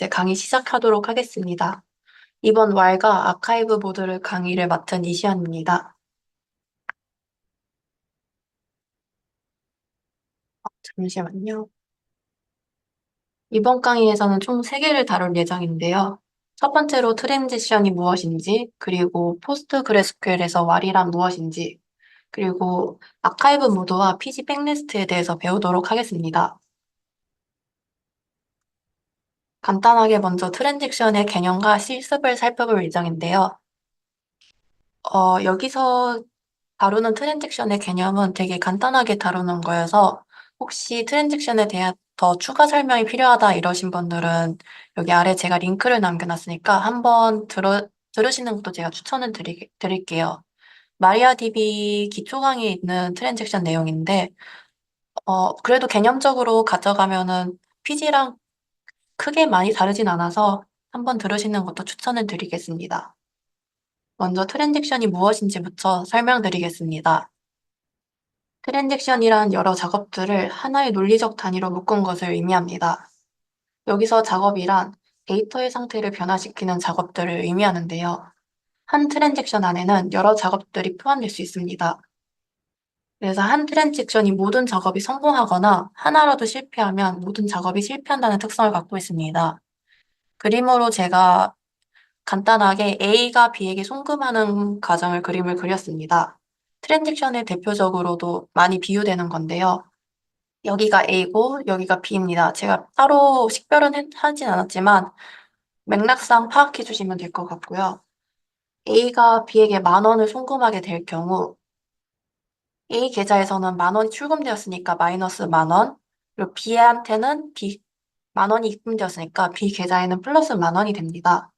이제 강의 시작하도록 하겠습니다. 이번 왈가 아카이브 모듈 강의를 맡은 이시연입니다. 잠시만요. 이번 강의에서는 총 3개를 다룰 예정인데요. 첫 번째로 트랜지션이 무엇인지, 그리고 포스트그레스QL에서 왈이란 무엇인지, 그리고 아카이브 모드와 PG 백리스트에 대해서 배우도록 하겠습니다. 간단하게 먼저 트랜지션의 개념과 실습을 살펴볼 예정인데요. 여기서 다루는 트랜잭션의 개념은 되게 간단하게 다루는 거여서 혹시 트랜잭션에 대한 더 추가 설명이 필요하다 이러신 분들은 여기 아래 제가 링크를 남겨놨으니까 한번 들으시는 것도 제가 추천을 드릴게요. 마리아DB 기초 강의에 있는 트랜잭션 내용인데 그래도 개념적으로 가져가면은 PG랑 크게 많이 다르진 않아서 한번 들으시는 것도 추천을 드리겠습니다. 먼저 트랜잭션이 무엇인지부터 설명드리겠습니다. 트랜잭션이란 여러 작업들을 하나의 논리적 단위로 묶은 것을 의미합니다. 여기서 작업이란 데이터의 상태를 변화시키는 작업들을 의미하는데요. 한 트랜잭션 안에는 여러 작업들이 포함될 수 있습니다. 그래서 한 트랜잭션이 모든 작업이 성공하거나 하나라도 실패하면 모든 작업이 실패한다는 특성을 갖고 있습니다. 그림으로 제가 간단하게 A가 B에게 송금하는 과정을 그림을 그렸습니다. 트랜잭션의 대표적으로도 많이 비유되는 건데요. 여기가 A고 여기가 B입니다. 제가 따로 식별은 하진 않았지만 맥락상 파악해 주시면 될 것 같고요. A가 B에게 10,000원을 송금하게 될 경우 A 계좌에서는 10,000원이 출금되었으니까 마이너스 10,000원, 그리고 B한테는 10,000원이 입금되었으니까 B 계좌에는 플러스 10,000원이 됩니다.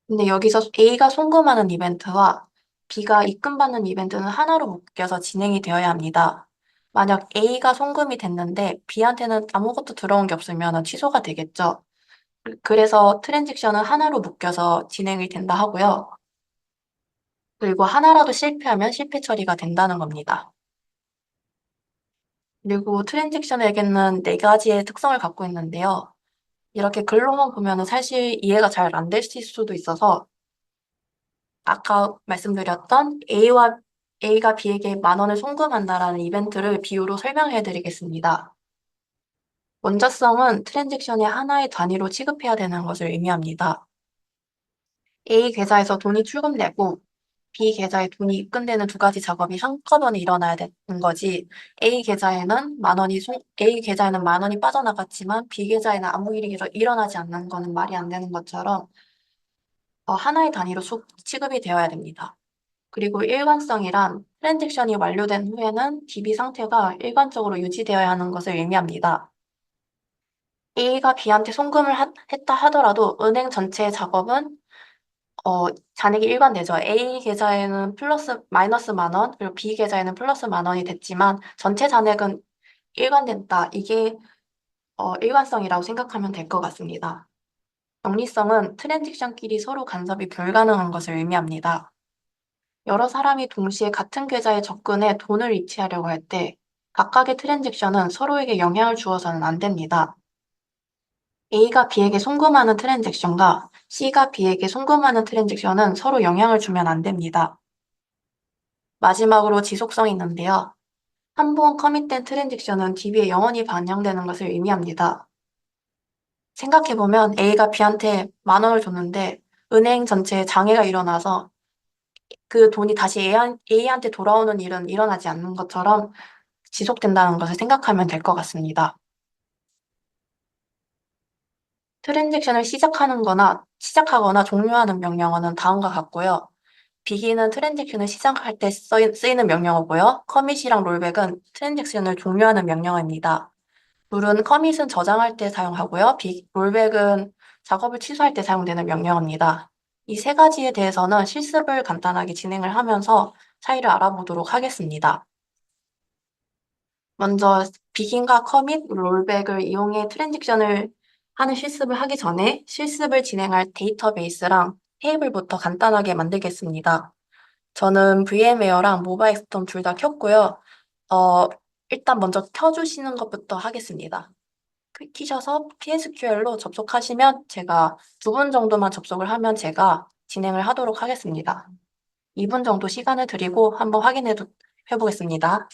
근데 여기서 A가 송금하는 이벤트와 B가 입금받는 이벤트는 하나로 묶여서 진행이 되어야 합니다. 만약 A가 송금이 됐는데 B한테는 아무것도 들어온 게 없으면 취소가 되겠죠. 그래서 트랜잭션은 하나로 묶여서 진행이 된다 하고요. 그리고 하나라도 실패하면 실패 처리가 된다는 겁니다. 그리고 트랜잭션에게는 4가지의 특성을 갖고 있는데요. 이렇게 글로만 보면 사실 이해가 잘 안 될 수도 있어서 아까 말씀드렸던 A가 B에게 10,000원을 송금한다라는 이벤트를 비유로 설명해 드리겠습니다. 원자성은 트랜잭션의 하나의 단위로 취급해야 되는 것을 의미합니다. A 계좌에서 돈이 출금되고 B 계좌에 돈이 입금되는 2가지 작업이 한꺼번에 일어나야 되는 거지. A 계좌에는 10,000원이 빠져나갔지만 B 계좌에는 아무 일이 일어나지 않는 거는 말이 안 되는 것처럼 하나의 단위로 취급이 되어야 됩니다. 그리고 일관성이란 트랜잭션이 완료된 후에는 DB 상태가 일관적으로 유지되어야 하는 것을 의미합니다. A가 B한테 송금을 했다 하더라도 은행 전체의 작업은 잔액이 일관되죠. A 계좌에는 마이너스 10,000원, 그리고 B 계좌에는 플러스 10,000원이 됐지만 전체 잔액은 일관된다. 이게 일관성이라고 생각하면 될 것 같습니다. 영리성은 트랜잭션끼리 서로 간섭이 불가능한 것을 의미합니다. 여러 사람이 동시에 같은 계좌에 접근해 돈을 이체하려고 할 때 각각의 트랜잭션은 서로에게 영향을 주어서는 안 됩니다. A가 B에게 송금하는 트랜잭션과 C가 B에게 송금하는 트랜잭션은 서로 영향을 주면 안 됩니다. 마지막으로 지속성이 있는데요. 한 번 커밋된 트랜잭션은 DB에 영원히 반영되는 것을 의미합니다. 생각해보면 A가 B한테 10,000원을 줬는데 은행 전체에 장애가 일어나서 그 돈이 다시 A한테 돌아오는 일은 일어나지 않는 것처럼 지속된다는 것을 생각하면 될 것 같습니다. 트랜잭션을 시작하거나 종료하는 명령어는 다음과 같고요. 비기는 트랜잭션을 시작할 때 쓰이는 명령어고요. 커밋이랑 롤백은 트랜잭션을 종료하는 명령어입니다. 룰은 커밋은 저장할 때 사용하고요. 롤백은 작업을 취소할 때 사용되는 명령어입니다. 이 3가지에 대해서는 실습을 간단하게 진행을 하면서 차이를 알아보도록 하겠습니다. 먼저 비긴과 커밋, 롤백을 이용해 트랜잭션을 하는 실습을 하기 전에 실습을 진행할 데이터베이스랑 테이블부터 간단하게 만들겠습니다. 저는 VM웨어랑 모바일 스톰 둘 다 켰고요. 어, 일단 먼저 켜주시는 것부터 하겠습니다. 키셔서 PSQL로 접속하시면 제가 2분 정도만 접속을 하면 제가 진행을 하도록 하겠습니다. 2분 정도 시간을 드리고 한번 해보겠습니다.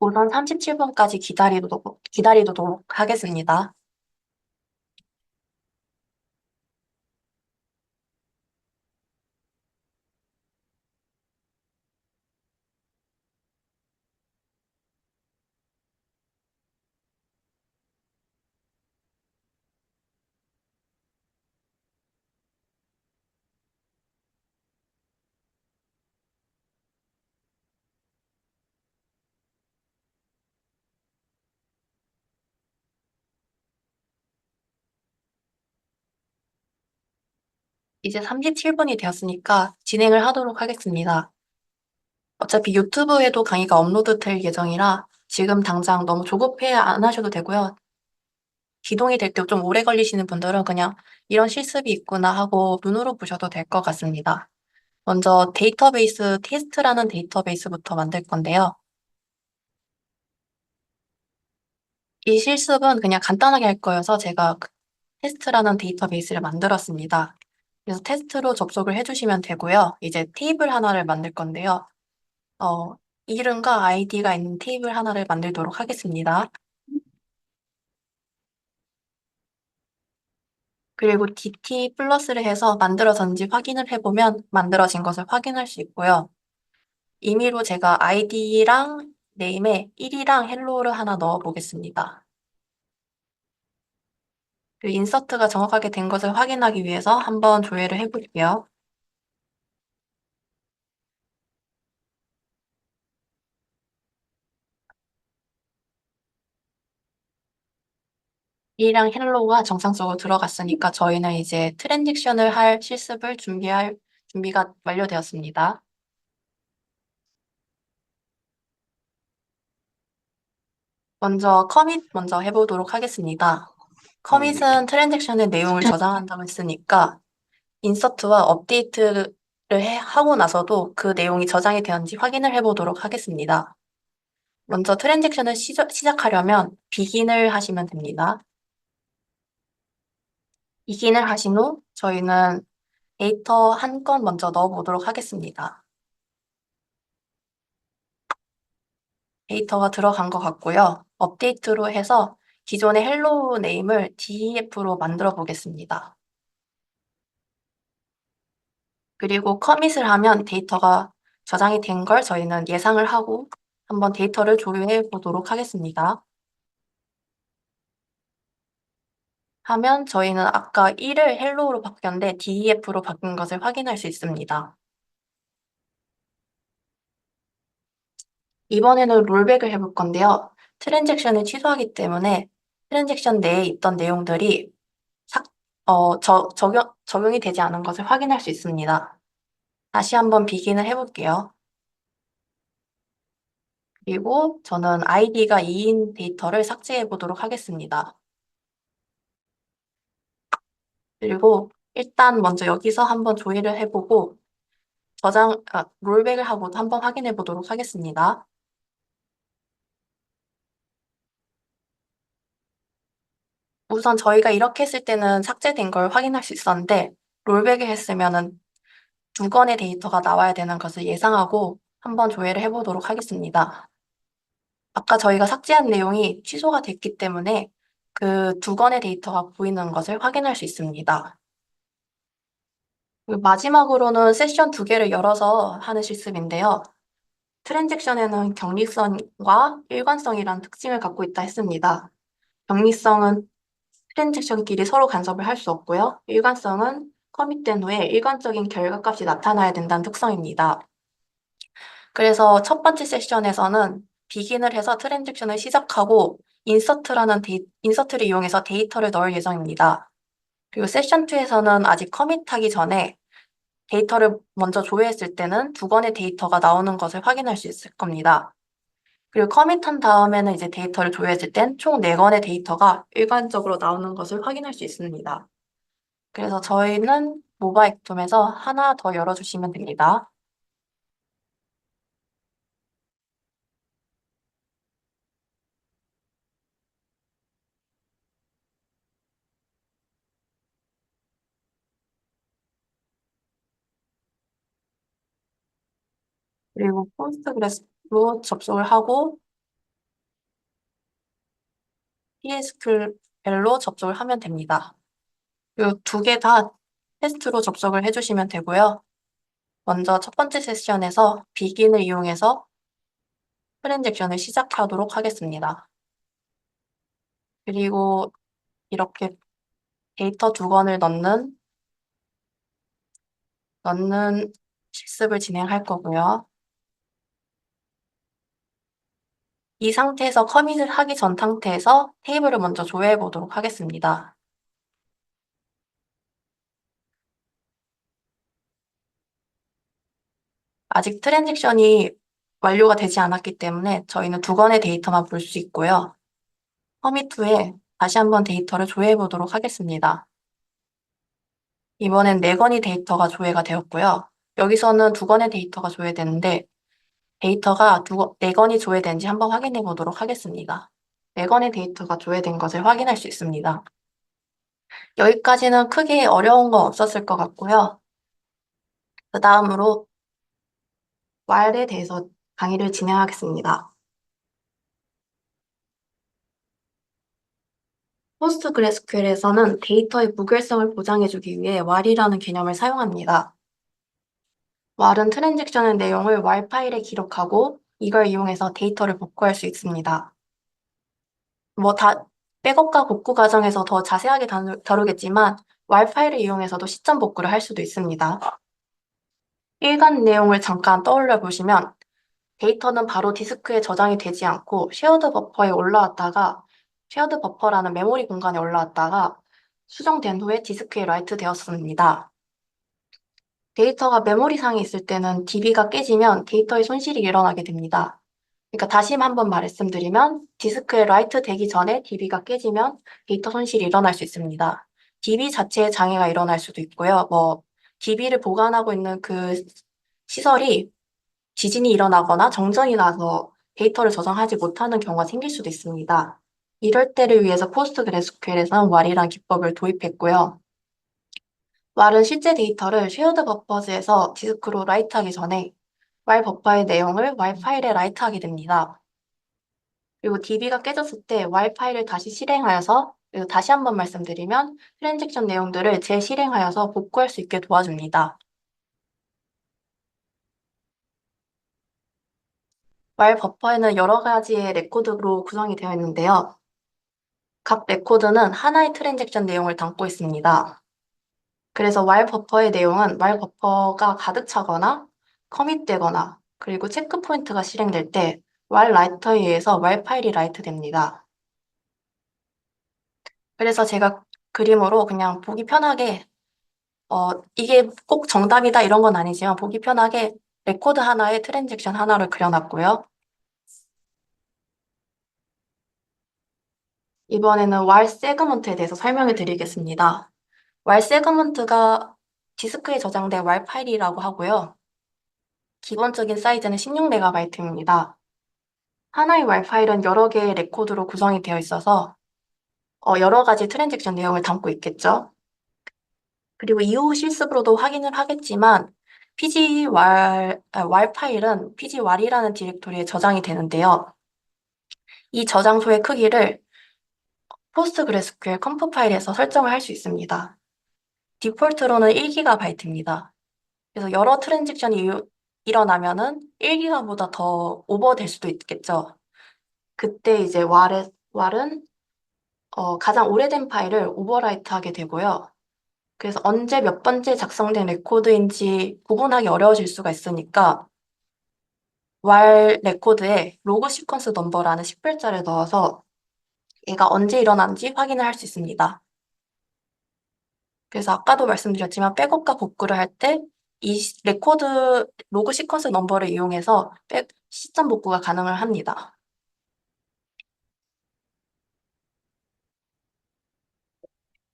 우선 37분까지 기다리도록 하겠습니다. 이제 37분이 되었으니까 진행을 하도록 하겠습니다. 어차피 유튜브에도 강의가 업로드 될 예정이라 지금 당장 너무 조급해 안 하셔도 되고요. 기동이 될 때 좀 오래 걸리시는 분들은 그냥 이런 실습이 있구나 하고 눈으로 보셔도 될 것 같습니다. 먼저 데이터베이스 테스트라는 데이터베이스부터 만들 건데요. 이 실습은 그냥 간단하게 할 거여서 제가 그 테스트라는 데이터베이스를 만들었습니다. 그래서 테스트로 접속을 해주시면 되고요. 이제 테이블 하나를 만들 건데요. 어, 이름과 아이디가 있는 테이블 하나를 만들도록 하겠습니다. 그리고 DT 플러스를 해서 만들어졌는지 확인을 해보면 만들어진 것을 확인할 수 있고요. 임의로 제가 아이디랑 네임에 1이랑 헬로우를 하나 넣어 보겠습니다. 그 인서트가 정확하게 된 것을 확인하기 위해서 한번 조회를 해볼게요. 1이랑 헬로우가 정상적으로 들어갔으니까 저희는 이제 트랜지션을 할 실습을 준비가 완료되었습니다. 먼저 커밋 먼저 해보도록 하겠습니다. 커밋은 트랜잭션의 내용을 저장한다고 했으니까 인서트와 업데이트를 하고 나서도 그 내용이 저장이 되었는지 확인을 해보도록 하겠습니다. 먼저 트랜잭션을 시작하려면 비긴을 하시면 됩니다. 비긴을 하신 후 저희는 데이터 한 건 먼저 넣어보도록 하겠습니다. 데이터가 들어간 것 같고요. 업데이트로 해서 기존의 헬로우 네임을 DEF로 만들어 보겠습니다. 그리고 커밋을 하면 데이터가 저장이 된 걸 저희는 예상을 하고 한번 데이터를 조회해 보도록 하겠습니다. 하면 저희는 아까 1을 헬로우로 바뀌었는데 DEF로 바뀐 것을 확인할 수 있습니다. 이번에는 롤백을 해볼 건데요. 트랜잭션을 취소하기 때문에 트랜잭션 내에 있던 내용들이 적용이 되지 않은 것을 확인할 수 있습니다. 다시 한번 비긴을 해볼게요. 그리고 저는 아이디가 2인 데이터를 삭제해 보도록 하겠습니다. 그리고 일단 먼저 여기서 한번 조회를 해보고 롤백을 하고도 한번 확인해 보도록 하겠습니다. 우선 저희가 이렇게 했을 때는 삭제된 걸 확인할 수 있었는데 롤백을 했으면은 2건의 데이터가 나와야 되는 것을 예상하고 한번 조회를 해보도록 하겠습니다. 아까 저희가 삭제한 내용이 취소가 됐기 때문에 그 2건의 데이터가 보이는 것을 확인할 수 있습니다. 그리고 마지막으로는 세션 두 개를 열어서 하는 실습인데요. 트랜잭션에는 경리성과 일관성이라는 특징을 갖고 있다 했습니다. 경리성은 트랜잭션끼리 서로 간섭을 할 수 없고요. 일관성은 커밋된 후에 일관적인 결과값이 나타나야 된다는 특성입니다. 그래서 첫 번째 세션에서는 비긴을 해서 트랜잭션을 시작하고 인서트를 이용해서 데이터를 넣을 예정입니다. 그리고 세션 2에서는 아직 커밋하기 전에 데이터를 먼저 조회했을 때는 두 번의 데이터가 나오는 것을 확인할 수 있을 겁니다. 그리고 커밋한 다음에는 이제 데이터를 조회했을 땐 총 4건의 데이터가 일관적으로 나오는 것을 확인할 수 있습니다. 그래서 저희는 모바엑톰에서 하나 더 열어주시면 됩니다. 그리고 포스트그레스로 접속을 하고 PSQL로 접속을 하면 됩니다. 그리고 두 개 다 테스트로 접속을 해주시면 되고요. 먼저 첫 번째 세션에서 비긴을 이용해서 트랜잭션을 시작하도록 하겠습니다. 그리고 이렇게 데이터 두 건을 넣는 실습을 진행할 거고요. 이 상태에서 커밋을 하기 전 상태에서 테이블을 먼저 조회해 보도록 하겠습니다. 아직 트랜잭션이 완료가 되지 않았기 때문에 저희는 두 건의 데이터만 볼 수 있고요. 커밋 후에 다시 한번 데이터를 조회해 보도록 하겠습니다. 이번엔 네 건의 데이터가 조회가 되었고요. 여기서는 두 건의 데이터가 조회되는데 데이터가 네 건이 조회된지 한번 확인해 보도록 하겠습니다. 네 건의 데이터가 조회된 것을 확인할 수 있습니다. 여기까지는 크게 어려운 거 없었을 것 같고요. 그 다음으로 말에 대해서 강의를 진행하겠습니다. 포스트그레스QL에서는 데이터의 무결성을 보장해주기 위해 while이라는 개념을 사용합니다. while은 트랜잭션의 내용을 while 파일에 기록하고 이걸 이용해서 데이터를 복구할 수 있습니다. 백업과 복구 과정에서 더 자세하게 다루겠지만 while 파일을 이용해서도 시점 복구를 할 수도 있습니다. 일간 내용을 잠깐 떠올려 보시면 데이터는 바로 디스크에 저장이 되지 않고 쉐어드 버퍼라는 메모리 공간에 올라왔다가 수정된 후에 디스크에 라이트 되었습니다. 데이터가 메모리상에 있을 때는 DB가 깨지면 데이터의 손실이 일어나게 됩니다. 그러니까 다시 한번 말씀드리면 디스크에 라이트 되기 전에 DB가 깨지면 데이터 손실이 일어날 수 있습니다. DB 자체에 장애가 일어날 수도 있고요. DB를 보관하고 있는 그 시설이 지진이 일어나거나 정전이 나서 데이터를 저장하지 못하는 경우가 생길 수도 있습니다. 이럴 때를 위해서 포스트그레스QL에서는 war이라는 기법을 도입했고요. war은 실제 데이터를 쉐어드 버퍼즈에서 디스크로 라이트하기 전에 while 버퍼의 내용을 while 파일에 라이트하게 됩니다. 그리고 DB가 깨졌을 때 while 파일을 다시 실행하여서 그리고 다시 한번 말씀드리면 트랜잭션 내용들을 재실행하여서 복구할 수 있게 도와줍니다. while 버퍼에는 여러 가지의 레코드로 구성이 되어 있는데요. 각 레코드는 하나의 트랜잭션 내용을 담고 있습니다. 그래서 while 버퍼의 내용은 while 버퍼가 가득 차거나 커밋되거나 그리고 체크 포인트가 실행될 때 while 라이터에 의해서 while 파일이 라이트 됩니다. 그래서 제가 그림으로 그냥 보기 편하게 이게 꼭 정답이다 이런 건 아니지만 보기 편하게 레코드 하나에 트랜잭션 하나를 그려놨고요. 이번에는 while 세그먼트에 대해서 설명을 드리겠습니다. while 세그먼트가 디스크에 저장된 while 파일이라고 하고요. 기본적인 사이즈는 16MB입니다. 하나의 while 파일은 여러 개의 레코드로 구성이 되어 있어서 여러 가지 트랜잭션 내용을 담고 있겠죠. 그리고 이후 실습으로도 확인을 하겠지만 while 파일은 pgwhar이라는 디렉토리에 저장이 되는데요. 이 저장소의 크기를 PostgreSQL 컴프 파일에서 설정을 할 수 있습니다. 디폴트로는 1GB입니다. 그래서 여러 트랜잭션이 일어나면은 1GB보다 더 오버될 수도 있겠죠. 그때 이제 왈은 가장 오래된 파일을 오버라이트 하게 되고요. 그래서 언제 몇 번째 작성된 레코드인지 구분하기 어려워질 수가 있으니까 왈 레코드에 로그 시퀀스 넘버라는 식별자를 넣어서 얘가 언제 일어났는지 확인을 할 수 있습니다. 그래서 아까도 말씀드렸지만 백업과 복구를 할 때 이 레코드 로그 시퀀스 넘버를 이용해서 시점 복구가 가능을 합니다.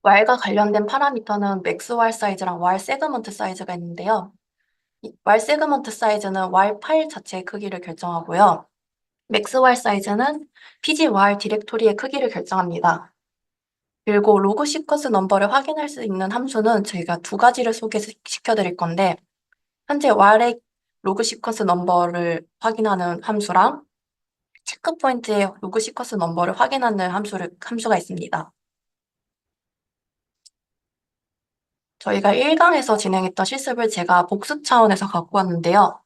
왈과 관련된 파라미터는 맥스 왈 사이즈랑 왈 세그먼트 사이즈가 있는데요. 왈 세그먼트 사이즈는 왈 파일 자체의 크기를 결정하고요. 맥스 왈 사이즈는 pg 왈 디렉토리의 크기를 결정합니다. 그리고 로그 시퀀스 넘버를 확인할 수 있는 함수는 저희가 두 가지를 소개시켜 드릴 건데, 현재 왈의 로그 시퀀스 넘버를 확인하는 함수랑 체크 포인트의 로그 시퀀스 넘버를 확인하는 함수가 있습니다. 저희가 1강에서 진행했던 실습을 제가 복습 차원에서 갖고 왔는데요.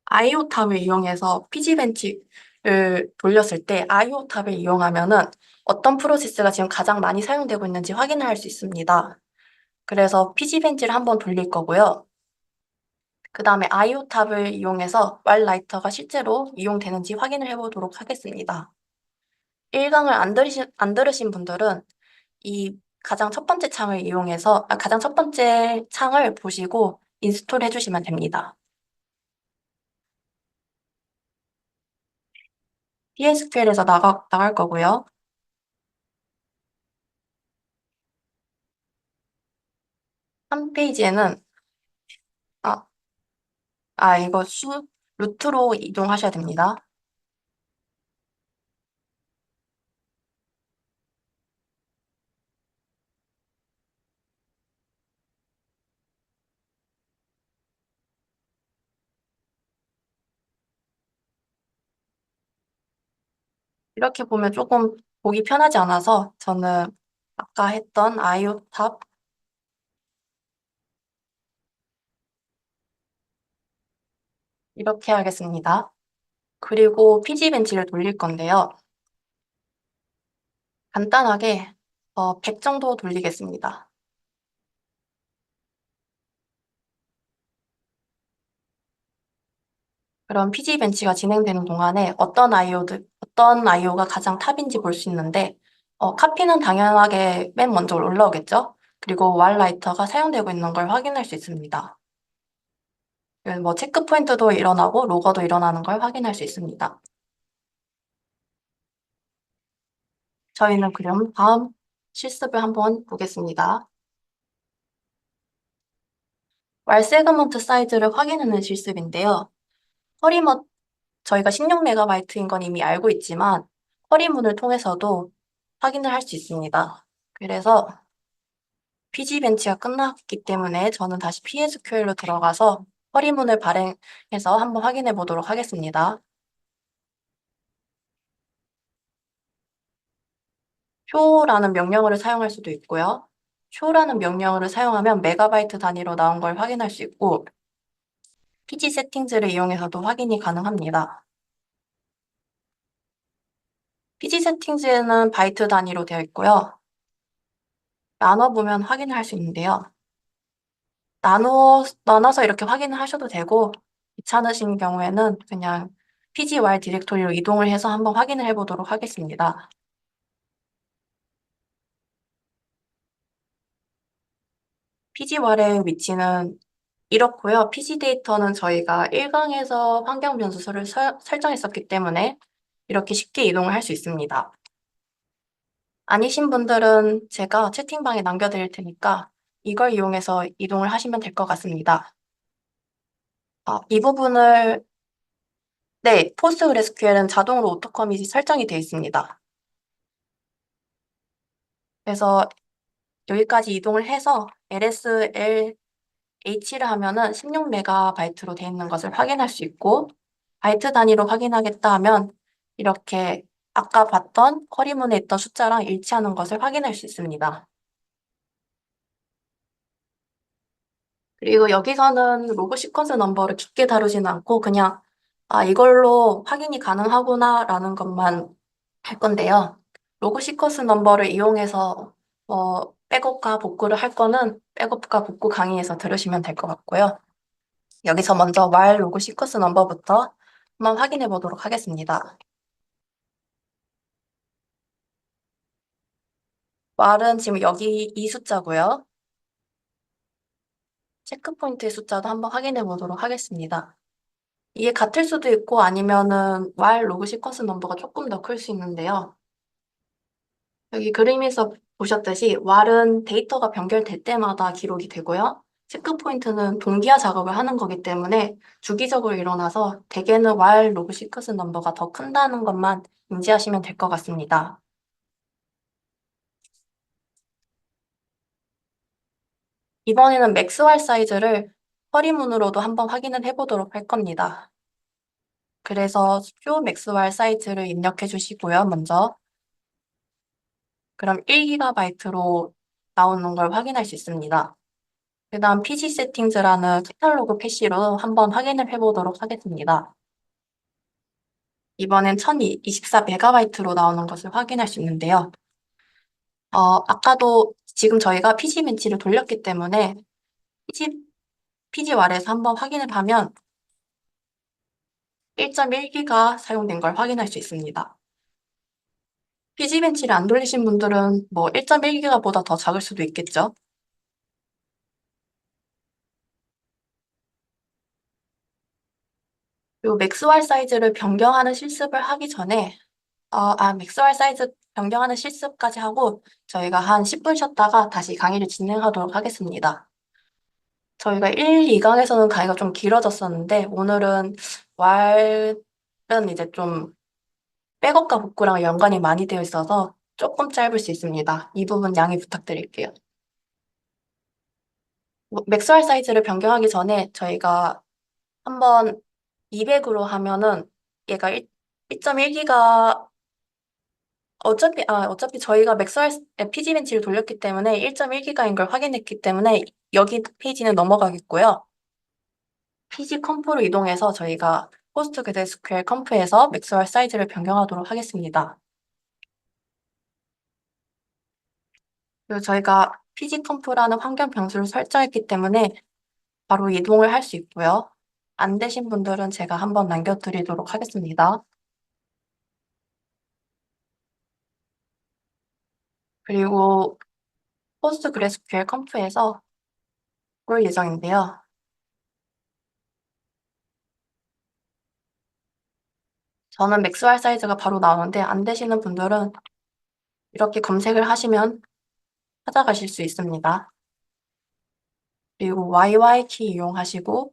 아이오 탑을 이용해서 피지벤치를 돌렸을 때 아이오 탑을 이용하면은 어떤 프로세스가 지금 가장 많이 사용되고 있는지 확인할 수 있습니다. 그래서 피지벤치를 한번 돌릴 거고요. 그 다음에 아이오 탑을 이용해서 왈 라이터가 실제로 이용되는지 확인을 해보도록 하겠습니다. 1강을 안 들으신 분들은 이 가장 첫 번째 창을 이용해서, 가장 첫 번째 창을 보시고 인스톨 해주시면 됩니다. PSQL에서 나갈 거고요. 한 페이지에는, 아, 이거 루트로 이동하셔야 됩니다. 이렇게 보면 조금 보기 편하지 않아서 저는 아까 했던 아이오 탑 이렇게 하겠습니다. 그리고 피지벤치를 돌릴 건데요. 간단하게 100 정도 돌리겠습니다. 그럼 피지벤치가 진행되는 동안에 어떤 아이오가 가장 탑인지 볼 수 있는데, 카피는 당연하게 맨 먼저 올라오겠죠? 그리고 왈 라이터가 사용되고 있는 걸 확인할 수 있습니다. 뭐 체크 포인트도 일어나고 로거도 일어나는 걸 확인할 수 있습니다. 저희는 그럼 다음 실습을 한번 보겠습니다. 왈 세그먼트 사이즈를 확인하는 실습인데요. 허리머 저희가 16MB인 건 이미 알고 있지만 허리문을 통해서도 확인을 할 수 있습니다. 그래서 PG벤치가 끝났기 때문에 저는 다시 PSQL로 들어가서 허리문을 발행해서 한번 확인해 보도록 하겠습니다. show라는 명령어를 사용할 수도 있고요. show라는 명령어를 사용하면 메가바이트 단위로 나온 걸 확인할 수 있고 PG 세팅즈를 이용해서도 확인이 가능합니다. PG 세팅즈는 바이트 단위로 되어 있고요. 나눠보면 확인을 할 수 있는데요. 나눠서 이렇게 확인을 하셔도 되고, 귀찮으신 경우에는 그냥 PGY 디렉토리로 이동을 해서 한번 확인을 해보도록 하겠습니다. PGY의 위치는 이렇고요. PG 데이터는 저희가 1강에서 환경 변수를 설정했었기 때문에 이렇게 쉽게 이동을 할 수 있습니다. 아니신 분들은 제가 채팅방에 남겨드릴 테니까 이걸 이용해서 이동을 하시면 될 것 같습니다. 이 부분을 네, 포스트그레스QL은 자동으로 오토컴밋이 설정이 되어 있습니다. 그래서 여기까지 이동을 해서 LSLH를 하면은 16MB로 되어 있는 것을 확인할 수 있고, 바이트 단위로 확인하겠다 하면 이렇게 아까 봤던 쿼리문에 있던 숫자랑 일치하는 것을 확인할 수 있습니다. 그리고 여기서는 로그 시퀀스 넘버를 깊게 다루지는 않고 그냥 이걸로 확인이 가능하구나라는 것만 할 건데요. 로그 시퀀스 넘버를 이용해서 백업과 복구를 할 거는 백업과 복구 강의에서 들으시면 될 것 같고요. 여기서 먼저 while 로그 시퀀스 넘버부터 한번 확인해 보도록 하겠습니다. while은 지금 여기 이 숫자고요. 체크포인트의 숫자도 한번 확인해 보도록 하겠습니다. 이게 같을 수도 있고 아니면은 while 로그 시퀀스 넘버가 조금 더 클 수 있는데요. 여기 그림에서 보셨듯이 while은 데이터가 변결될 때마다 기록이 되고요. 체크포인트는 동기화 작업을 하는 거기 때문에 주기적으로 일어나서 대개는 while 로그 시퀀스 넘버가 더 큰다는 것만 인지하시면 될 것 같습니다. 이번에는 맥스 왈 사이즈를 허리문으로도 한번 확인을 해보도록 할 겁니다. 그래서 쇼 맥스 왈 사이즈를 입력해 주시고요, 먼저. 그럼 1GB로 나오는 걸 확인할 수 있습니다. 그 다음 PG 세팅즈라는 카탈로그 패시로 한번 확인을 해보도록 하겠습니다. 이번엔 1024MB로 나오는 것을 확인할 수 있는데요. 아까도 지금 저희가 PG 벤치를 돌렸기 때문에 PG왈에서 한번 확인을 하면 1.1기가 사용된 걸 확인할 수 있습니다. PG 벤치를 안 돌리신 분들은 뭐 1.1기가보다 더 작을 수도 있겠죠. 그리고 맥스왈 사이즈를 변경하는 실습을 하기 전에 맥스왈 사이즈 변경하는 실습까지 하고 저희가 한 10분 쉬었다가 다시 강의를 진행하도록 하겠습니다. 저희가 1, 2강에서는 강의가 좀 길어졌었는데 오늘은 왈은 이제 좀 백업과 복구랑 연관이 많이 되어 있어서 조금 짧을 수 있습니다. 이 부분 양해 부탁드릴게요. 맥스왈 사이즈를 변경하기 전에 저희가 한번 200으로 하면은 얘가 1.1기가 어차피 저희가 맥스할 PG 벤치를 돌렸기 때문에 1.1기가인 걸 확인했기 때문에 여기 페이지는 넘어가겠고요. PG 컴프로 이동해서 저희가 포스트그레스QL 컴프에서 맥스할 사이즈를 변경하도록 하겠습니다. 그리고 저희가 PG 컴프라는 환경 변수를 설정했기 때문에 바로 이동을 할 수 있고요. 안 되신 분들은 제가 한번 남겨드리도록 하겠습니다. 그리고 포스트그레스QL 컴프에서 볼 예정인데요. 저는 맥스할 사이즈가 바로 나오는데 안 되시는 분들은 이렇게 검색을 하시면 찾아가실 수 있습니다. 그리고 YY키 이용하시고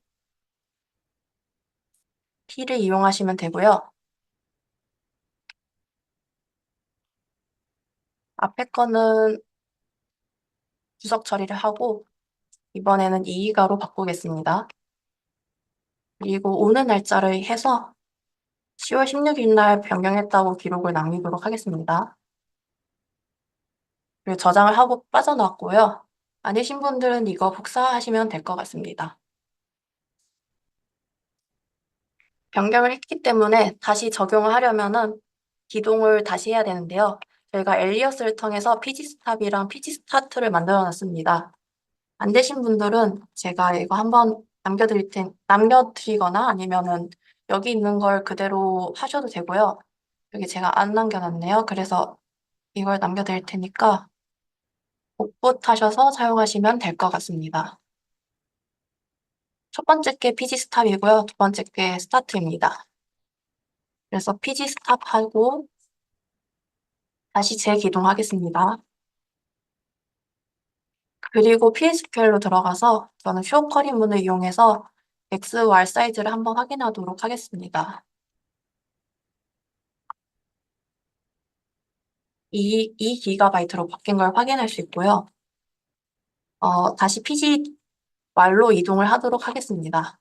T를 이용하시면 되고요. 앞에 거는 주석 처리를 하고 이번에는 2기가로 바꾸겠습니다. 그리고 오는 날짜를 해서 10월 16일 날 변경했다고 기록을 남기도록 하겠습니다. 그리고 저장을 하고 빠져나왔고요. 아니신 분들은 이거 복사하시면 될 것 같습니다. 변경을 했기 때문에 다시 적용을 하려면은 기동을 다시 해야 되는데요. 저희가 엘리어스를 통해서 피지스탑이랑 피지스타트를 만들어 놨습니다. 안 되신 분들은 제가 이거 한번 남겨드리거나 아니면은 여기 있는 걸 그대로 하셔도 되고요. 여기 제가 안 남겨놨네요. 그래서 이걸 남겨드릴 테니까 복붙하셔서 사용하시면 될 것 같습니다. 첫 번째 게 피지스탑이고요. 두 번째 게 스타트입니다. 그래서 피지스탑하고 다시 재기동하겠습니다. 그리고 PSQL로 들어가서 저는 쇼 쿼리문을 이용해서 XY 사이즈를 한번 확인하도록 하겠습니다. 2GB로 바뀐 걸 확인할 수 있고요. 다시 PGY로 이동을 하도록 하겠습니다.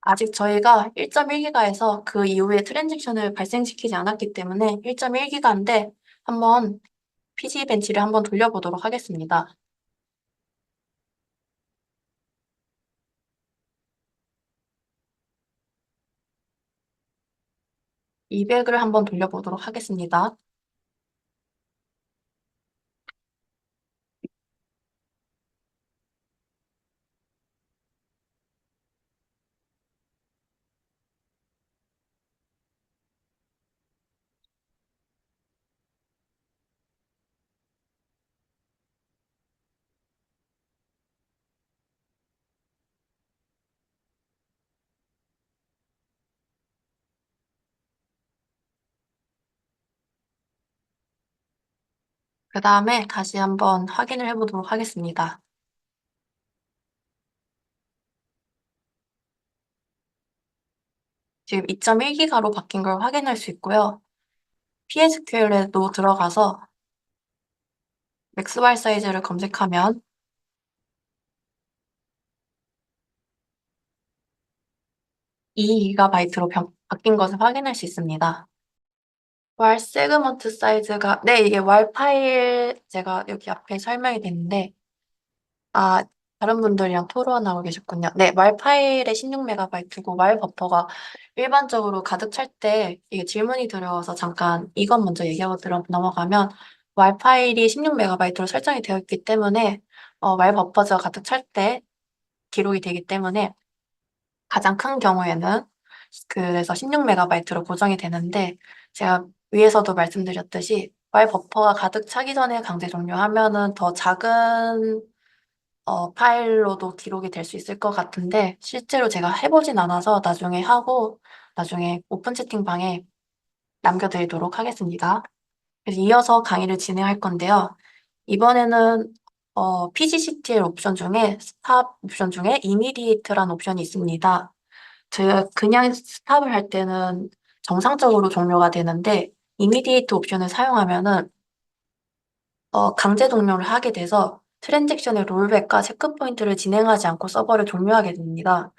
아직 저희가 1.1기가에서 그 이후에 트랜지션을 발생시키지 않았기 때문에 1.1기가인데 한번 PG 벤치를 한번 돌려보도록 하겠습니다. 200을 한번 돌려보도록 하겠습니다. 그 다음에 다시 한번 확인을 해보도록 하겠습니다. 지금 2.1기가로 바뀐 걸 확인할 수 있고요. PSQL에도 들어가서 맥스발 사이즈를 검색하면 2GB로 바뀐 것을 확인할 수 있습니다. 왈 세그먼트 사이즈가, 네, 이게 왈 파일, 제가 여기 앞에 설명이 됐는데, 아, 다른 분들이랑 토론하고 계셨군요. 네, 왈 파일에 16MB고 왈 버퍼가 일반적으로 가득 찰 때, 이게 질문이 들어와서 잠깐 이것 먼저 얘기하고 넘어가면, 왈 파일이 16MB로 설정이 되어 있기 때문에, 왈 버퍼가 가득 찰 때 기록이 되기 때문에, 가장 큰 경우에는 그래서 16MB로 고정이 되는데 제가 위에서도 말씀드렸듯이 파일 버퍼가 가득 차기 전에 강제 종료하면은 더 작은 파일로도 기록이 될 수 있을 것 같은데 실제로 제가 해보진 않아서 나중에 하고 나중에 오픈 채팅방에 남겨드리도록 하겠습니다. 그래서 이어서 강의를 진행할 건데요. 이번에는 PGCTL 옵션 중에 스탑 옵션 중에 이미디에이트라는 옵션이 있습니다. 제가 그냥 스탑을 할 때는 정상적으로 종료가 되는데 이미디에이트 옵션을 사용하면은 강제 종료를 하게 돼서 트랜잭션의 롤백과 체크 포인트를 진행하지 않고 서버를 종료하게 됩니다.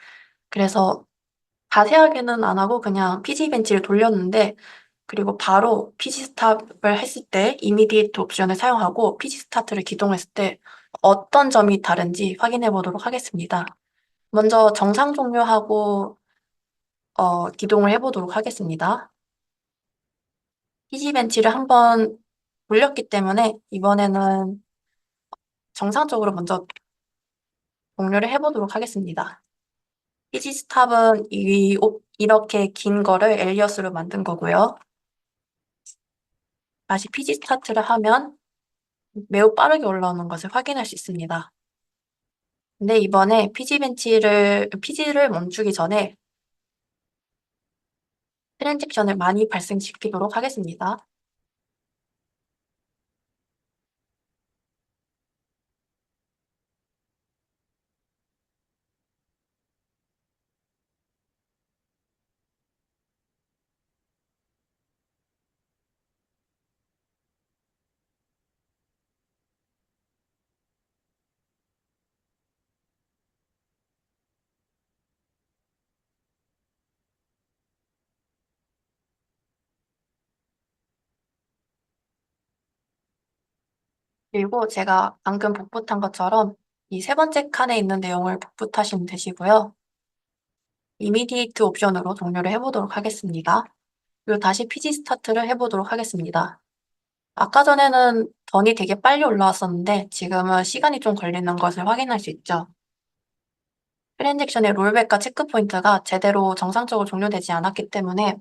그래서 자세하게는 안 하고 그냥 PG 벤치를 돌렸는데 그리고 바로 PG 스탑을 했을 때 이미디에이트 옵션을 사용하고 PG 스타트를 기동했을 때 어떤 점이 다른지 확인해 보도록 하겠습니다. 먼저 정상 종료하고 기동을 해보도록 하겠습니다. 피지벤치를 한번 돌렸기 때문에 이번에는 정상적으로 먼저 종료를 해보도록 하겠습니다. 피지스탑은 이렇게 긴 거를 엘리어스로 만든 거고요. 다시 피지스타트를 하면 매우 빠르게 올라오는 것을 확인할 수 있습니다. 근데 이번에 피지를 멈추기 전에 트랜잭션을 많이 발생시키도록 하겠습니다. 그리고 제가 방금 복붙한 것처럼 이 세 번째 칸에 있는 내용을 복붙하시면 되시고요. 이미디에이트 옵션으로 종료를 해보도록 하겠습니다. 그리고 다시 PG 스타트를 해보도록 하겠습니다. 아까 전에는 던이 되게 빨리 올라왔었는데 지금은 시간이 좀 걸리는 것을 확인할 수 있죠. 트랜잭션의 롤백과 체크 포인트가 제대로 정상적으로 종료되지 않았기 때문에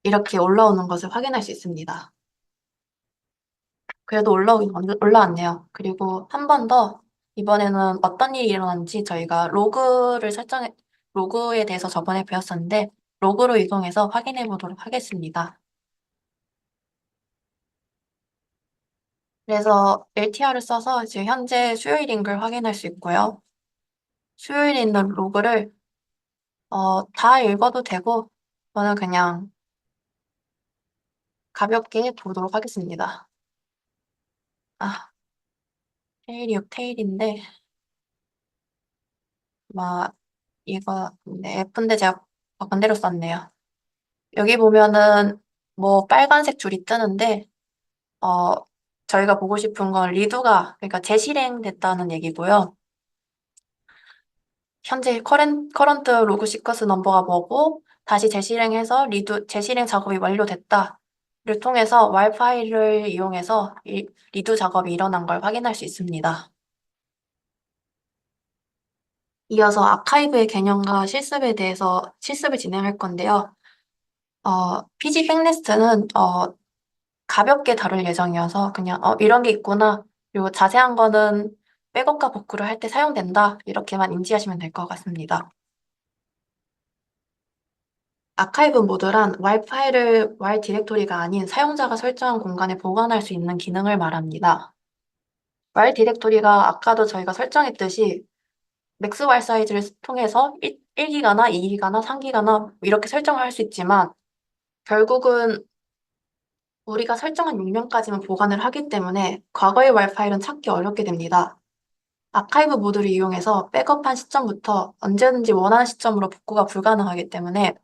이렇게 올라오는 것을 확인할 수 있습니다. 그래도 올라왔네요. 그리고 한 번 더 이번에는 어떤 일이 일어났는지 저희가 로그에 대해서 저번에 배웠었는데 로그로 이동해서 확인해 보도록 하겠습니다. 그래서 LTR을 써서 이제 현재 수요일인 걸 확인할 수 있고요. 수요일에 있는 로그를 다 읽어도 되고 저는 그냥 가볍게 보도록 하겠습니다. 아, 테일이 6테일인데 막 이거 네, F인데 제가 반대로 썼네요. 여기 보면은 뭐 빨간색 줄이 뜨는데 어, 저희가 보고 싶은 건 리두가, 그러니까 재실행됐다는 얘기고요. 현재 커런트 로그 시커스 넘버가 뭐고, 다시 재실행해서 재실행 작업이 완료됐다를 통해서 왈 파일을 이용해서 리두 작업이 일어난 걸 확인할 수 있습니다. 이어서 아카이브의 개념과 실습을 진행할 건데요. PG 백리스트는 가볍게 다룰 예정이어서 그냥 이런 게 있구나. 그리고 자세한 거는 백업과 복구를 할 때 사용된다. 이렇게만 인지하시면 될 것 같습니다. 아카이브 모드란 왈 디렉토리가 아닌 사용자가 설정한 공간에 보관할 수 있는 기능을 말합니다. 왈 디렉토리가 아까도 저희가 설정했듯이 맥스 왈 사이즈를 통해서 1기가나 2기가나 3기가나 이렇게 설정을 할 수 있지만 결국은 우리가 설정한 용량까지만 보관을 하기 때문에 과거의 왈 파일은 찾기 어렵게 됩니다. 아카이브 모드를 이용해서 백업한 시점부터 언제든지 원하는 시점으로 복구가 불가능하기 때문에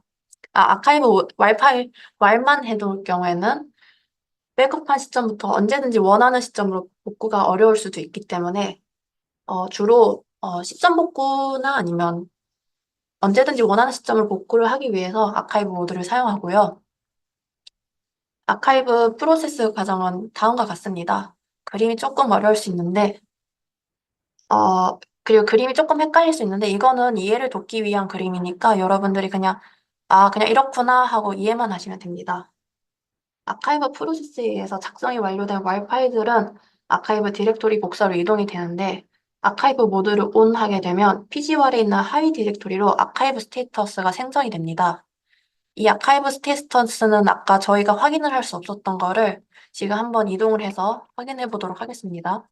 왈 파일 왈만 해둘 경우에는 백업한 시점부터 언제든지 원하는 시점으로 복구가 어려울 수도 있기 때문에 주로 시점 복구나 아니면 언제든지 원하는 시점을 복구를 하기 위해서 아카이브 모드를 사용하고요. 아카이브 프로세스 과정은 다음과 같습니다. 그림이 조금 어려울 수 있는데 그리고 그림이 조금 헷갈릴 수 있는데 이거는 이해를 돕기 위한 그림이니까 여러분들이 그냥 이렇구나 하고 이해만 하시면 됩니다. 아카이브 프로세스에 의해서 작성이 완료된 왈 파일들은 아카이브 디렉토리 복사로 이동이 되는데 아카이브 모드를 ON 하게 되면 PG왈에 있는 하위 디렉토리로 아카이브 스테이터스가 생성이 됩니다. 이 아카이브 스테이터스는 아까 저희가 확인을 할 수 없었던 거를 지금 한번 이동을 해서 확인해 보도록 하겠습니다.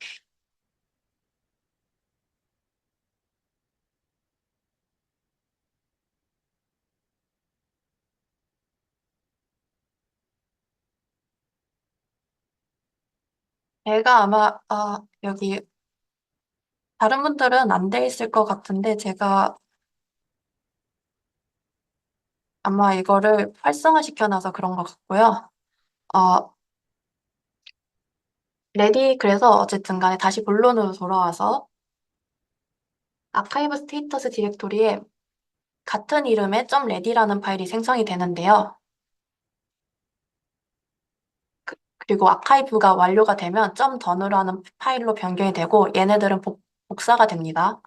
제가 아마 여기 다른 분들은 안 돼 있을 것 같은데 제가 아마 이거를 활성화시켜놔서 그런 것 같고요. 어, 그래서 어쨌든 간에 다시 본론으로 돌아와서 아카이브 스테이터스 디렉토리에 같은 이름의 .ready라는 파일이 생성이 되는데요. 그리고 아카이브가 완료가 되면 .done라는 파일로 변경이 되고 얘네들은 복사가 됩니다.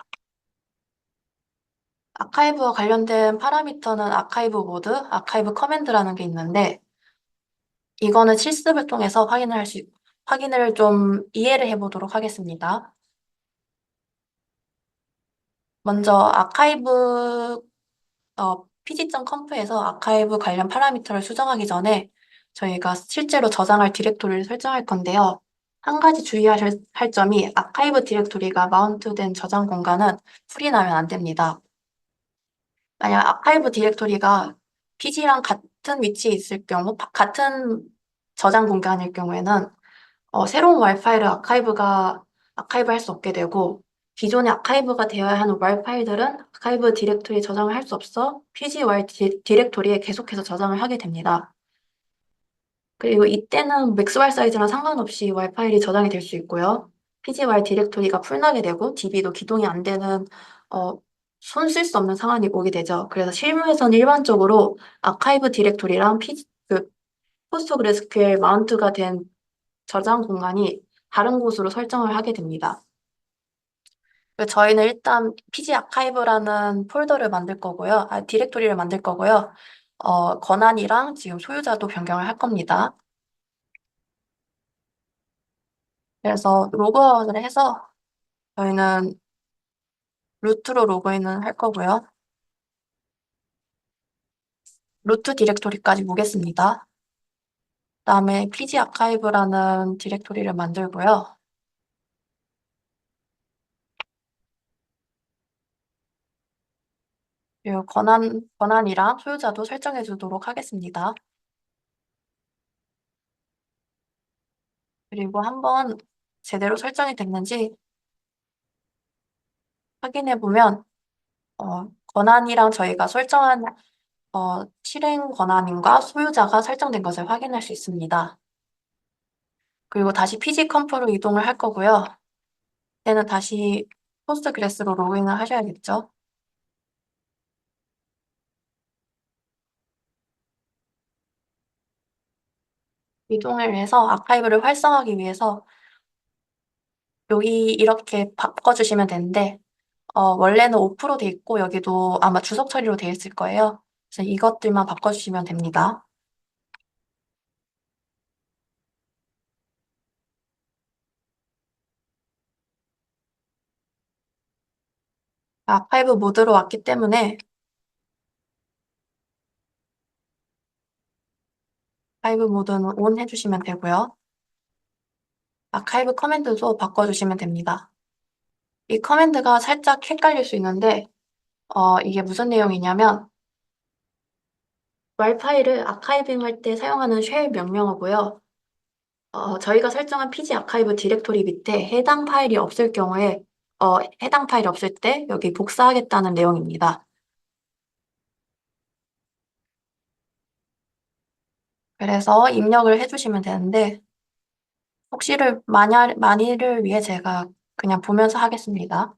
아카이브와 관련된 파라미터는 아카이브 모드, 아카이브 커맨드라는 게 있는데 이거는 실습을 통해서 확인을 좀 이해를 해보도록 하겠습니다. 먼저 pg.conf에서 아카이브 관련 파라미터를 수정하기 전에 저희가 실제로 저장할 디렉토리를 설정할 건데요. 한 가지 주의하실 할 점이 아카이브 디렉토리가 마운트된 저장 공간은 풀이 나면 안 됩니다. 만약 아카이브 디렉토리가 PG랑 같은 위치에 있을 경우, 같은 저장 공간일 경우에는 새로운 왈 파일을 아카이브 할 수 없게 되고, 기존에 아카이브가 되어야 하는 왈 파일들은 아카이브 디렉토리에 저장을 할 수 없어 PG 왈 디렉토리에 계속해서 저장을 하게 됩니다. 그리고 이때는 맥스 왈 사이즈랑 상관없이 왈 파일이 저장이 될 수 있고요. PG 왈 디렉토리가 풀나게 되고 DB도 기동이 안 되는 어, 손 쓸 수 없는 상황이 오게 되죠. 그래서 실무에서는 일반적으로 아카이브 디렉토리랑 포스트그레스QL 마운트가 된 저장 공간이 다른 곳으로 설정을 하게 됩니다. 저희는 일단 PG 아카이브라는 폴더를 만들 거고요. 디렉토리를 만들 거고요. 권한이랑 지금 소유자도 변경을 할 겁니다. 그래서 로그아웃을 해서 저희는 루트로 로그인을 할 거고요. 루트 디렉토리까지 보겠습니다. 그다음에 PG 아카이브라는 디렉토리를 만들고요. 그리고 권한이랑 소유자도 설정해 주도록 하겠습니다. 그리고 한번 제대로 설정이 됐는지 확인해 보면 권한이랑 저희가 설정한 실행 권한인과 소유자가 설정된 것을 확인할 수 있습니다. 그리고 다시 PG 컴프로 이동을 할 거고요. 이때는 다시 포스트그레스로 로그인을 하셔야겠죠. 이동을 해서 아카이브를 활성화하기 위해서 여기 이렇게 바꿔주시면 되는데 원래는 오프로 돼 있고 여기도 아마 주석 처리로 돼 있을 거예요. 그래서 이것들만 바꿔주시면 됩니다. 아카이브 모드로 왔기 때문에 아카이브 모드는 온 해주시면 되고요. 아카이브 커맨드도 바꿔주시면 됩니다. 이 커맨드가 살짝 헷갈릴 수 있는데 이게 무슨 내용이냐면 왈 파일을 아카이빙 할 때 사용하는 쉘 명령어고요. 저희가 설정한 PG 아카이브 디렉토리 밑에 해당 파일이 없을 때 여기 복사하겠다는 내용입니다. 그래서 입력을 해주시면 되는데 만일을 위해 제가 그냥 보면서 하겠습니다.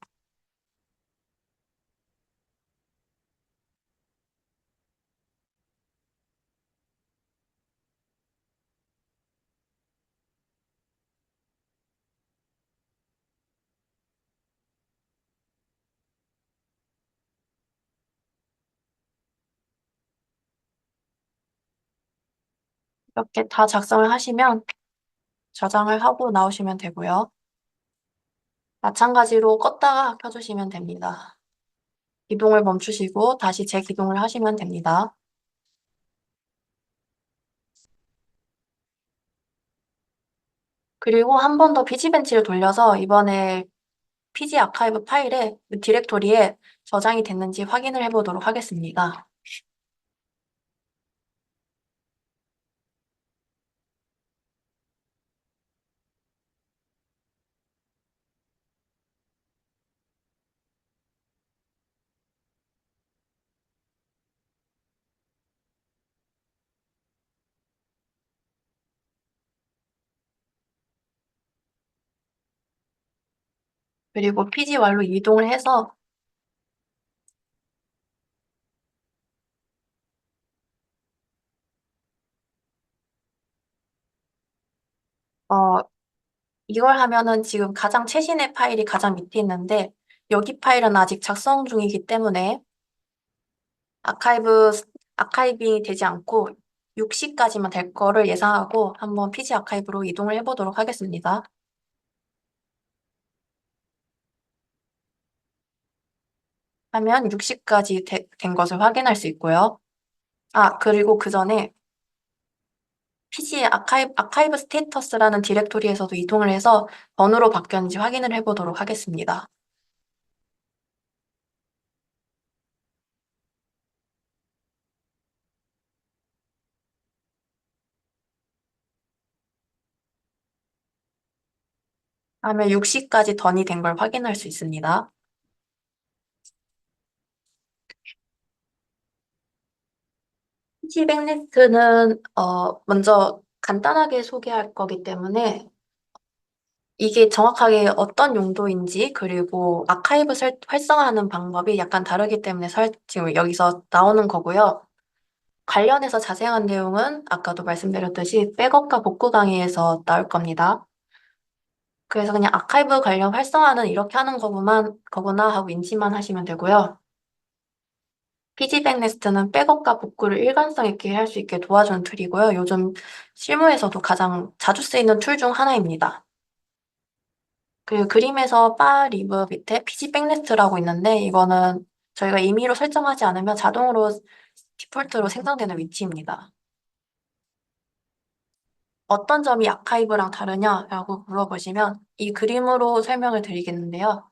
이렇게 다 작성을 하시면 저장을 하고 나오시면 되고요. 마찬가지로 껐다가 켜주시면 됩니다. 기동을 멈추시고 다시 재기동을 하시면 됩니다. 그리고 한 번 더 피지벤치를 돌려서 이번에 PG 아카이브 파일에 디렉토리에 저장이 됐는지 확인을 해보도록 하겠습니다. 그리고 PG왈로 이동을 해서 어, 이걸 하면은 지금 가장 최신의 파일이 가장 밑에 있는데 여기 파일은 아직 작성 중이기 때문에 아카이브, 아카이빙이 되지 않고 6시까지만 될 거를 예상하고 한번 PG 아카이브로 이동을 해보도록 하겠습니다. 하면 6시까지 된 것을 확인할 수 있고요. 그리고 그 전에 PG 아카이브 스테이터스라는 디렉토리에서도 이동을 해서 번호로 바뀌었는지 확인을 해보도록 하겠습니다. 하면 6시까지 던이 된 걸 확인할 수 있습니다. PG 백리스트는 먼저 간단하게 소개할 거기 때문에 이게 정확하게 어떤 용도인지 그리고 아카이브 활성화하는 방법이 약간 다르기 때문에 지금 여기서 나오는 거고요. 관련해서 자세한 내용은 아까도 말씀드렸듯이 백업과 복구 강의에서 나올 겁니다. 그래서 그냥 아카이브 관련 활성화는 이렇게 하는 거구나 하고 인지만 하시면 되고요. 피지백네스트는 백업과 복구를 일관성 있게 할 수 있게 도와주는 툴이고요. 요즘 실무에서도 가장 자주 쓰이는 툴 중 하나입니다. 그리고 그림에서 바 리브 밑에 피지백네스트라고 있는데 이거는 저희가 임의로 설정하지 않으면 자동으로 디폴트로 생성되는 위치입니다. 어떤 점이 아카이브랑 다르냐라고 물어보시면 이 그림으로 설명을 드리겠는데요.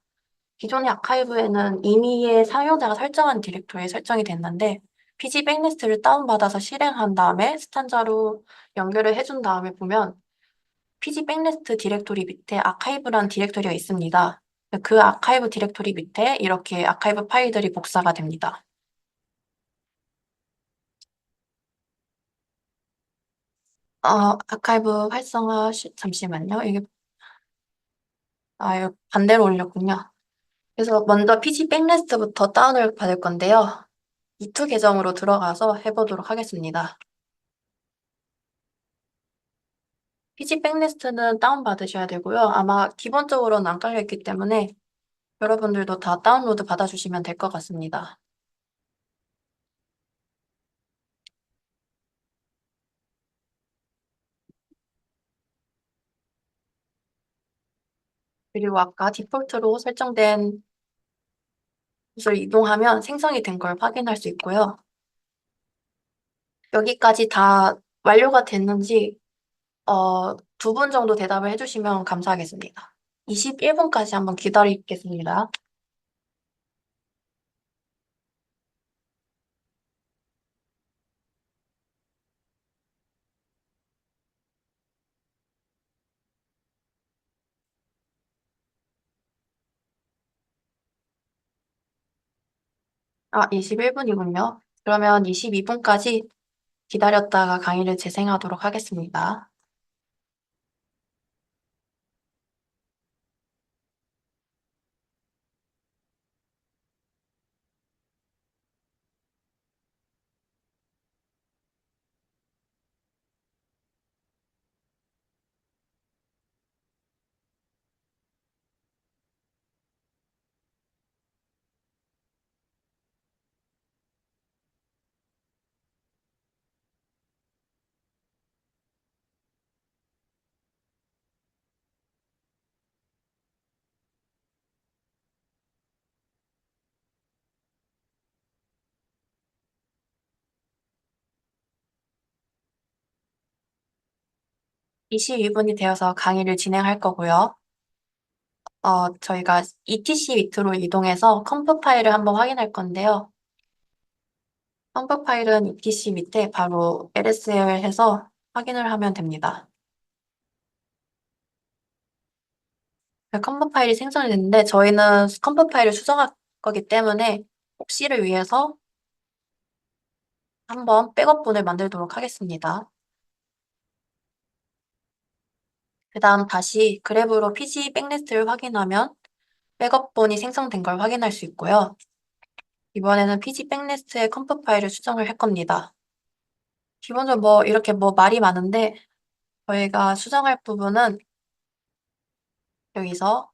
기존의 아카이브에는 임의의 사용자가 설정한 디렉토리에 설정이 됐는데 PG 백리스트를 다운받아서 실행한 다음에 스탄자로 연결을 해준 다음에 보면 PG 백리스트 디렉토리 밑에 아카이브라는 디렉토리가 있습니다. 그 아카이브 디렉토리 밑에 이렇게 아카이브 파일들이 복사가 됩니다. 아카이브 활성화, 잠시만요. 이거 반대로 올렸군요. 그래서 먼저 PC 백리스트부터 다운을 받을 건데요. 이투 계정으로 들어가서 해보도록 하겠습니다. PC 백리스트는 다운받으셔야 되고요. 아마 기본적으로는 안 깔려있기 때문에 여러분들도 다 다운로드 받아주시면 될 것 같습니다. 그리고 아까 디폴트로 설정된 곳을 이동하면 생성이 된 걸 확인할 수 있고요. 여기까지 다 완료가 됐는지 2분 정도 대답을 해주시면 감사하겠습니다. 21분까지 한번 기다리겠습니다. 21분이군요. 그러면 22분까지 기다렸다가 강의를 재생하도록 하겠습니다. 22분이 되어서 강의를 진행할 거고요. 저희가 ETC 밑으로 이동해서 컴프 파일을 한번 확인할 건데요. 컴프 파일은 ETC 밑에 바로 LSL 해서 확인을 하면 됩니다. 컴프 파일이 생성이 됐는데 저희는 컴프 파일을 수정할 거기 때문에 혹시를 위해서 한번 백업본을 만들도록 하겠습니다. 그 다음 다시 그래브로 PG 백리스트를 확인하면 백업본이 생성된 걸 확인할 수 있고요. 이번에는 PG 백리스트의 컴프 파일을 수정을 할 겁니다. 기본적으로 이렇게 말이 많은데 저희가 수정할 부분은 여기서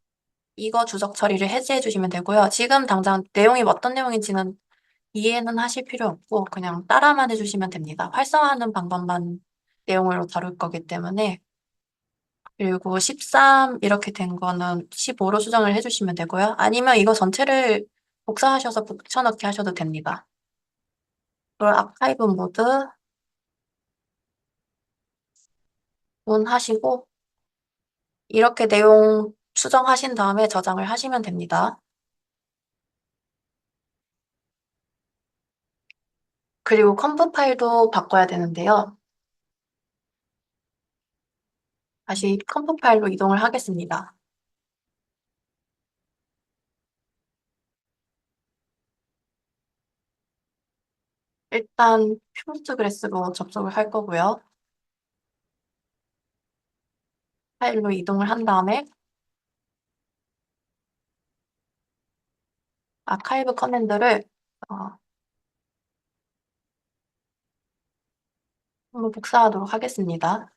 이거 주적 처리를 해제해 주시면 되고요. 지금 당장 내용이 어떤 내용인지는 이해는 하실 필요 없고 그냥 따라만 해주시면 됩니다. 활성화하는 방법만 내용으로 다룰 거기 때문에 그리고 13 이렇게 된 거는 15로 수정을 해주시면 되고요. 아니면 이거 전체를 복사하셔서 붙여넣기 하셔도 됩니다. 그걸 아카이브 모드 온 하시고 이렇게 내용 수정하신 다음에 저장을 하시면 됩니다. 그리고 컴프 파일도 바꿔야 되는데요. 다시 컴프 파일로 이동을 하겠습니다. 일단 포스트그레스로 접속을 할 거고요. 파일로 이동을 한 다음에 아카이브 커맨드를 어, 한번 복사하도록 하겠습니다.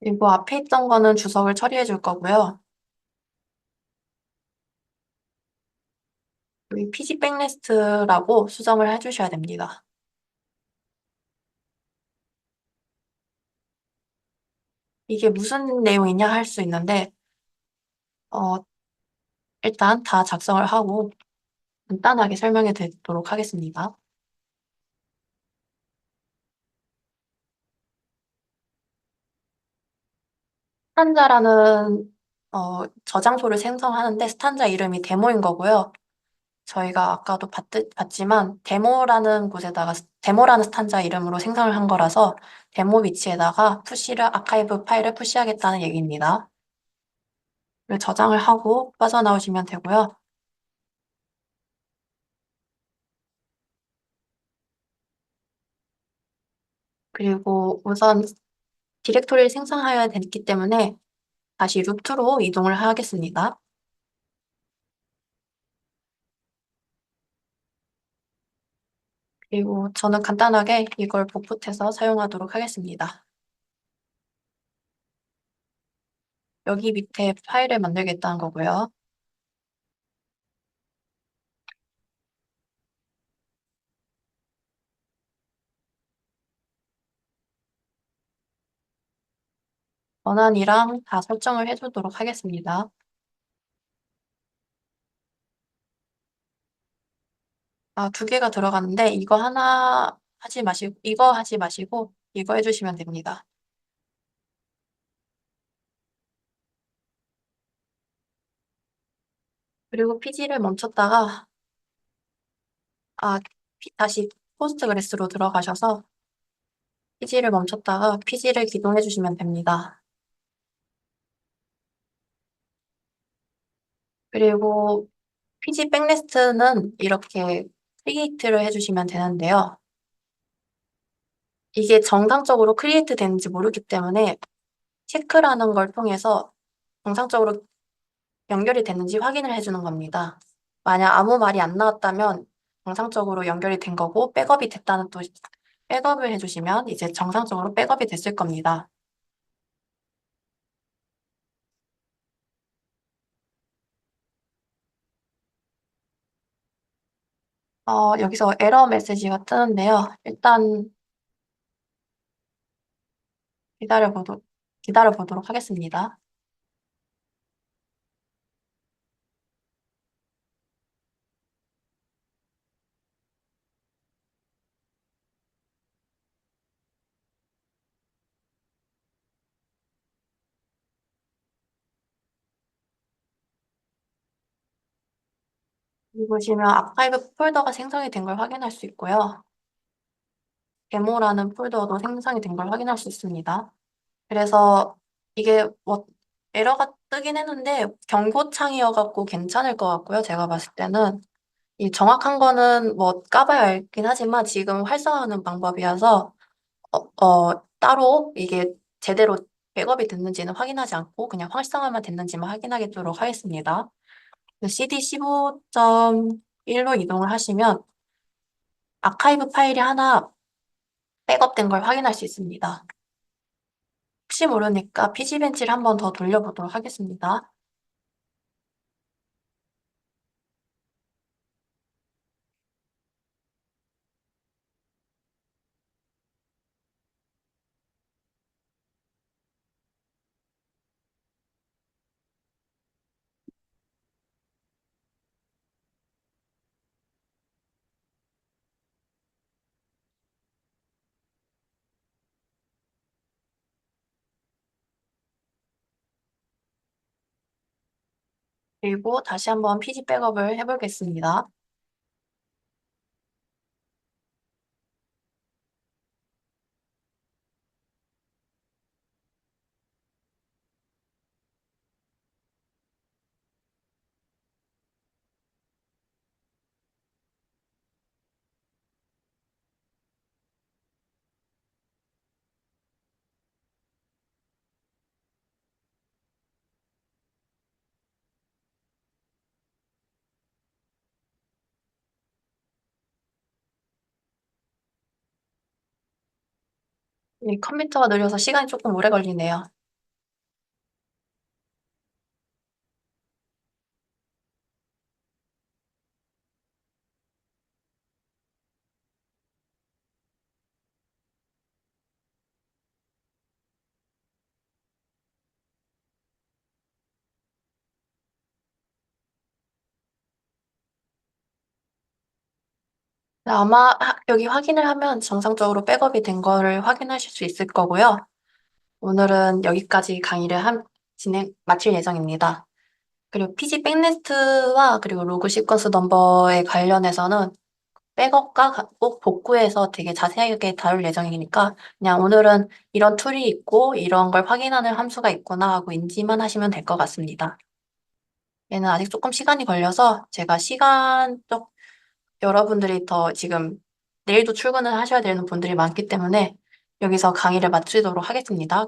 그리고 앞에 있던 거는 주석을 처리해 줄 거고요. 여기 PG 백리스트라고 수정을 해주셔야 됩니다. 이게 무슨 내용이냐 할 수 있는데 어, 일단 다 작성을 하고 간단하게 설명해 드리도록 하겠습니다. 스탄자라는 저장소를 생성하는데 스탄자 이름이 데모인 거고요. 저희가 아까도 봤지만 데모라는 스탄자 이름으로 생성을 한 거라서 데모 위치에다가 아카이브 파일을 푸시하겠다는 얘기입니다. 이걸 저장을 하고 빠져나오시면 되고요. 그리고 우선 디렉토리를 생성해야 됐기 때문에 다시 루트로 이동을 하겠습니다. 그리고 저는 간단하게 이걸 복붙해서 사용하도록 하겠습니다. 여기 밑에 파일을 만들겠다는 거고요. 권한이랑 다 설정을 해주도록 하겠습니다. 아, 두 개가 들어갔는데 이거 하나 하지 마시고 이거 하지 마시고 이거 해주시면 됩니다. 그리고 PG를 멈췄다가 아, 다시 포스트그레스로 들어가셔서 PG를 멈췄다가 PG를 기동해 주시면 됩니다. 그리고 PG 백리스트는 이렇게 크리에이트를 해주시면 되는데요. 이게 정상적으로 크리에이트 되는지 모르기 때문에 체크라는 걸 통해서 정상적으로 연결이 됐는지 확인을 해주는 겁니다. 만약 아무 말이 안 나왔다면 정상적으로 연결이 된 거고 백업이 됐다는 또 백업을 해주시면 이제 정상적으로 백업이 됐을 겁니다. 여기서 에러 메시지가 뜨는데요. 일단 기다려보도록 하겠습니다. 여기 보시면 아카이브 폴더가 생성이 된 걸 확인할 수 있고요. 데모라는 폴더도 생성이 된 걸 확인할 수 있습니다. 그래서 이게 뭐 에러가 뜨긴 했는데 경고창이어갖고 괜찮을 것 같고요. 제가 봤을 때는 이 정확한 거는 뭐 까봐야 알긴 하지만 지금 활성화하는 방법이어서 따로 이게 제대로 백업이 됐는지는 확인하지 않고 그냥 활성화만 됐는지만 확인하도록 하겠습니다. CD 15.1로 이동을 하시면 아카이브 파일이 하나 백업된 걸 확인할 수 있습니다. 혹시 모르니까 PG벤치를 한번 더 돌려보도록 하겠습니다. 그리고 다시 한번 PG 백업을 해보겠습니다. 이 컴퓨터가 느려서 시간이 조금 오래 걸리네요. 아마 여기 확인을 하면 정상적으로 백업이 된 거를 확인하실 수 있을 거고요. 오늘은 여기까지 마칠 예정입니다. 그리고 PG 백리스트와 그리고 로그 시퀀스 넘버에 관련해서는 백업과 꼭 복구해서 되게 자세하게 다룰 예정이니까 그냥 오늘은 이런 툴이 있고 이런 걸 확인하는 함수가 있구나 하고 인지만 하시면 될 것 같습니다. 얘는 아직 조금 시간이 걸려서 제가 여러분들이 더 지금 내일도 출근을 하셔야 되는 분들이 많기 때문에 여기서 강의를 마치도록 하겠습니다.